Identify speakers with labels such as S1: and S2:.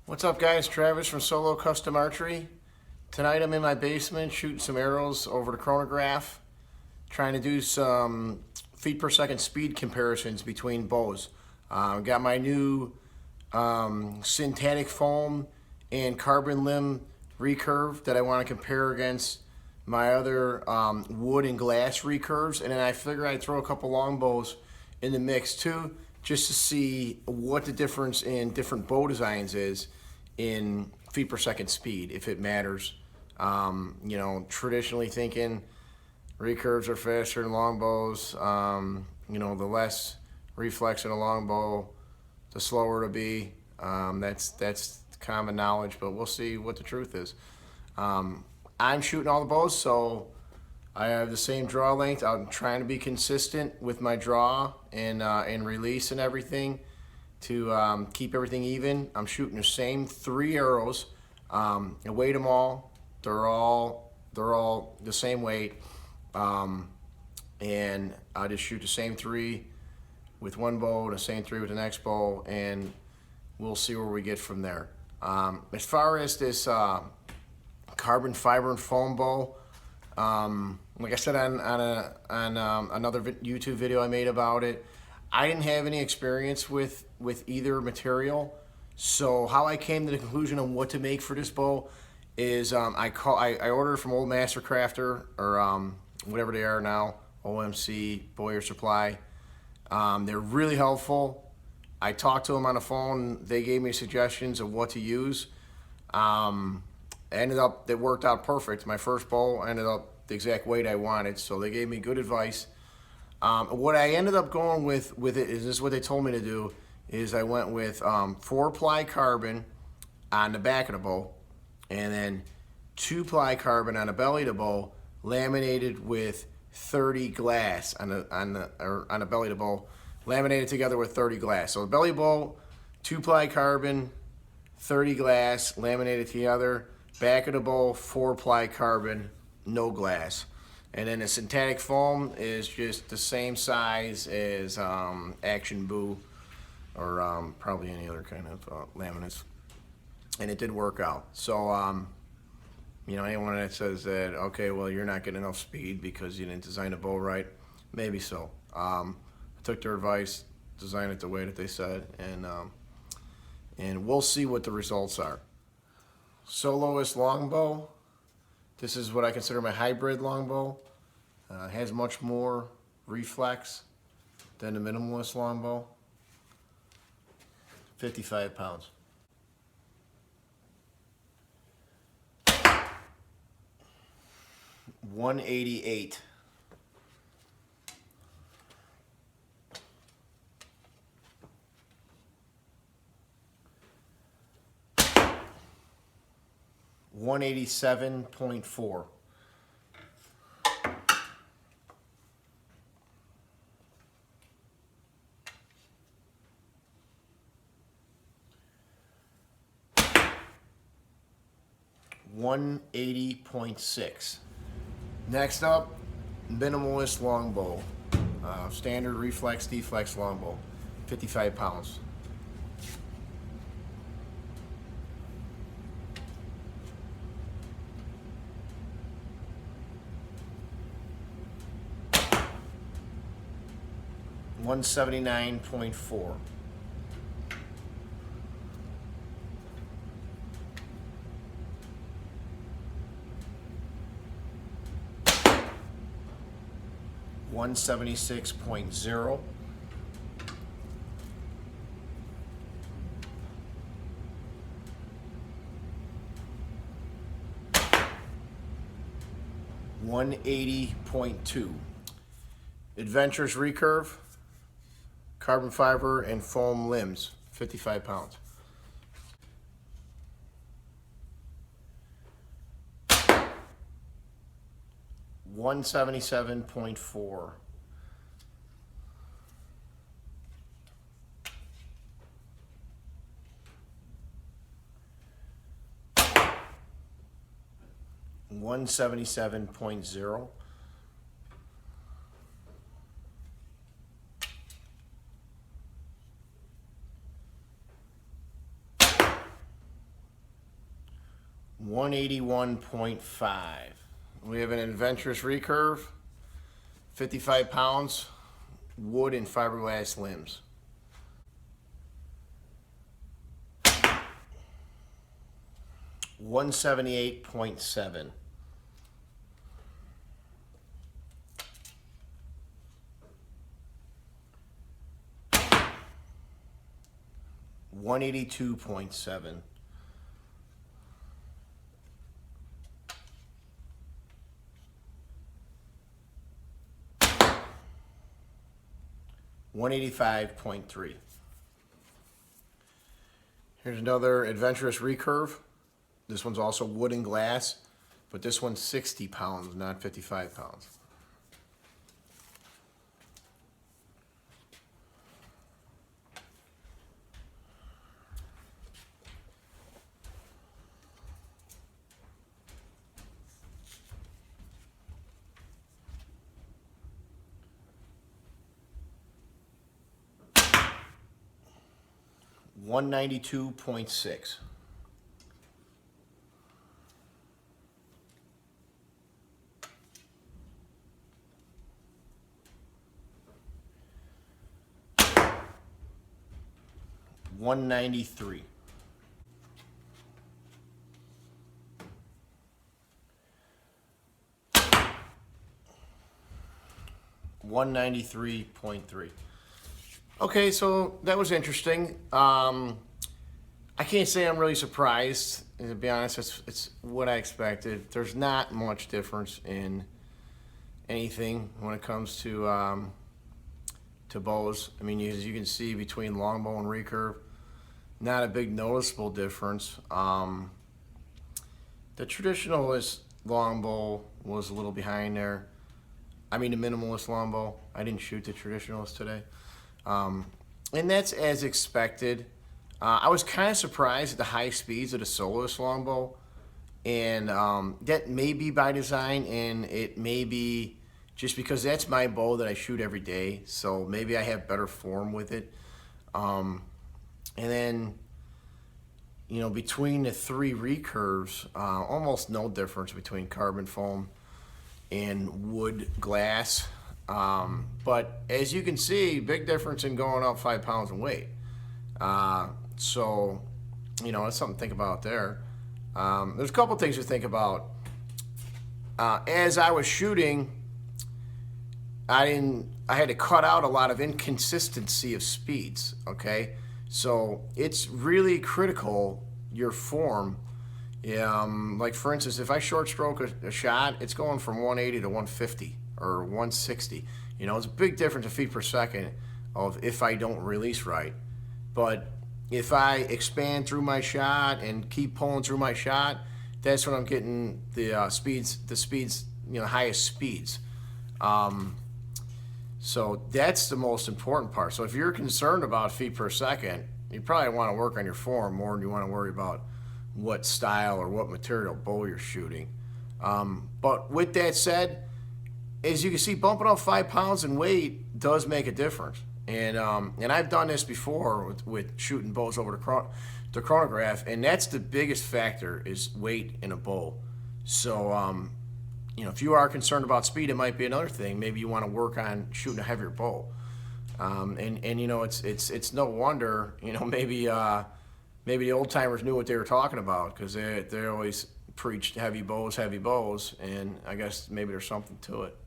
S1: What's up, guys? Travis from Custom Archery. Tonight I'm in my basement shooting some arrows over the chronograph, trying to do some feet per second speed comparisons between bows. Got my new synthetic foam and carbon limb recurve that I want to compare against my other wood and glass recurves, and then I figure I'd throw a couple longbows in the mix too, just to see what the difference in different bow designs is in feet per second speed, if it matters. You know, traditionally thinking recurves are faster than longbows. You know, the less reflex in a longbow, the slower it'll be. That's common knowledge, but we'll see what the truth is. I'm shooting all the bows, so I have the same draw length. I'm trying to be consistent with my draw and release and everything to keep everything even. I'm shooting the same 3 arrows. I weighed them all. They're all the same weight, and I just shoot the same 3 with one bow, the same 3 with the next bow, and we'll see where we get from there. As far as this carbon fiber and foam bow, like I said on another YouTube video I made about it, I didn't have any experience with either material. So how I came to the conclusion on what to make for this bow is I ordered from Old Master Crafter, or whatever they are now, OMC, Boyer Supply. They're really helpful. I talked to them on the phone. They gave me suggestions of what to use. It worked out perfect. My first bow ended up the exact weight I wanted, so they gave me good advice. What I ended up going with it is, this is what they told me to do, is I went with 4-ply carbon on the back of the bow, and then 2-ply carbon on the belly of the bow, laminated with 30 glass on the belly of the bow, laminated together with 30 glass. So the belly bow, 2-ply carbon, 30 glass, laminated together. Back of the bow, 4-ply carbon, no glass. And then the synthetic foam is just the same size as Action Boo, or probably any other kind of laminates. And it did work out. So, you know, anyone that says that, okay, well, you're not getting enough speed because you didn't design the bow right, maybe so. I took their advice, designed it the way that they said, and we'll see what the results are. Soloist longbow. This is what I consider my hybrid longbow. Has much more reflex than the minimalist longbow. 55 pounds. $188. $187.4. $180.6. Next up, minimalist longbow, standard reflex deflex longbow, 55 pounds. $179.4. $176.0. $180.2. Adventures recurve, carbon fiber and foam limbs, 55 pounds. $177.4. $177.0. 181.5. We have an adventurous recurve, 55 pounds, wood and fiberglass limbs. $178.7. $182.7. $185.3. Here's another adventurous recurve. This one's also wood and glass, but this one's 60 pounds, not 55 pounds. $192.6. $193. $193.3. Okay, so that was interesting. I can't say I'm really surprised. To be honest, it's what I expected. There's not much difference in anything when it comes to bows. I mean, as you can see between longbow and recurve, not a big noticeable difference. The traditionalist longbow was a little behind there. I mean, the minimalist longbow. I didn't shoot the traditionalist today. And that's as expected. I was kind of surprised at the high speeds of the soloist longbow, and that may be by design, and it may be just because that's my bow that I shoot every day, so maybe I have better form with it. And then, you know, between the three recurves, almost no difference between carbon foam and wood glass. But as you can see, big difference in going up 5 pounds in weight. So, you know, that's something to think about there. There's a couple things to think about. As I was shooting, I had to cut out a lot of inconsistency of speeds, okay? So it's really critical, your form. Like for instance, if I short stroke a shot, it's going from 180 to 150 or 160. You know, it's a big difference in feet per second of if I don't release right. But if I expand through my shot and keep pulling through my shot, that's when I'm getting the speeds, you know, highest speeds. So that's the most important part. So if you're concerned about feet per second, you probably want to work on your form more than you want to worry about what style or what material bow you're shooting. But with that said, as you can see, bumping up 5 pounds in weight does make a difference. And I've done this before with shooting bows over the chronograph, and that's the biggest factor is weight in a bow. So, you know, if you are concerned about speed, it might be another thing. Maybe you want to work on shooting a heavier bow. And you know, it's no wonder, you know, maybe the old timers knew what they were talking about, because they always preached heavy bows, and I guess maybe there's something to it.